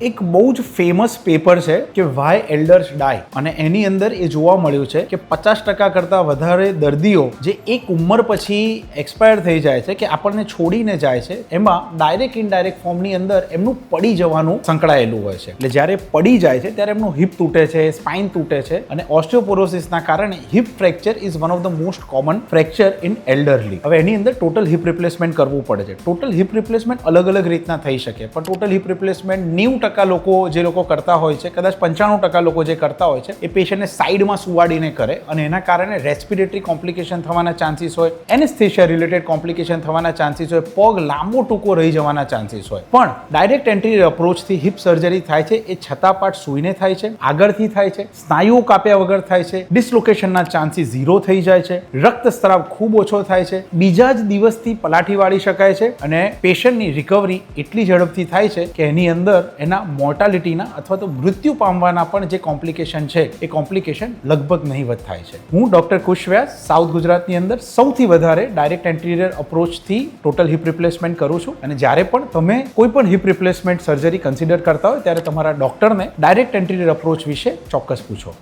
એક બહુ જ ફેમસ પેપર છે કે વાય એલ્ડર્સ ડાય અને એની અંદર એ જોવા મળ્યું છે કે 50% કરતાં વધારે દર્દીઓ જે એક ઉંમર પછી એક્સપાયર થઈ જાય છે કે આપણને છોડીને જાય છે એમાં ડાયરેક્ટ ઇનડાયરેક્ટ ફોર્મની અંદર એમનું પડી જવાનું સંકળાયેલું હોય છે. એટલે જ્યારે પડી જાય છે ત્યારે એમનું હિપ તૂટે છે, સ્પાઇન તૂટે છે અને ઓસ્ટિયોપોરોસિસના કારણે hip fracture is one of the most common fracture in elderly. હવે એની અંદર ટોટલ હિપ રિપ્લેસમેન્ટ કરવું પડે છે. ટોટલ હિપ રિપ્લેસમેન્ટ અલગ અલગ રીતના થઈ શકે, પણ ટોટલ હિપ રિપ્લેસમેન્ટ 90% લોકો જે લોકો કરતા હોય છે, કદાચ 95% લોકો જે કરતા હોય છે એ પેશન્ટને સાઈડમાં સુવાડીને કરે અને એના કારણે રેસ્પિરેટરી કોમ્પ્લિકેશન થવાના ચાન્સીસ હોય, એનેસ્થેશિયા રિલેટેડ કોમ્પ્લિકેશન થવાના ચાન્સીસ હોય, પગ લાંબો ટૂંકો રહી જવાના ચાન્સીસ હોય. પણ ડાયરેક્ટ એન્ટિરિયર અપ્રોચથી હિપ સર્જરી થાય છે એ છતાપાટ સૂઈને થાય છે, આગળથી થાય છે, સ્નાયુઓ કાપ્યા વગર થાય છે, ડિસલોકેશનના ચાન્સીસ 0 થઈ જાય છે, રક્તસ્રાવ ખૂબ ઓછો થાય છે, બીજા જ દિવસથી પલાઠી વાળી શકાય છે અને પેશન્ટની રિકવરી એટલી ઝડપથી થાય છે કે એની અંદર એના મોર્ટાલિટીના અથવા તો મૃત્યુ પામવાના પણ જે કોમ્પ્લિકેશન છે એ કોમ્પ્લિકેશન લગભગ નહીવત થાય છે. હું ડોક્ટર કુશ વ્યાસ સાઉથ ગુજરાતની અંદર સૌથી વધારે ડાયરેક્ટ એન્ટિરિયર અપ્રોચથી ટોટલ હિપ રિપ્લેસમેન્ટ કરું છું અને જ્યારે પણ તમે કોઈ પણ હિપ રિપ્લેસમેન્ટ સર્જરી કન્સિડર કરતા હોય ત્યારે તમારા ડોક્ટરને ડાયરેક્ટ એન્ટિરિયર અપ્રોચ વિશે ચોક્કસ પૂછો.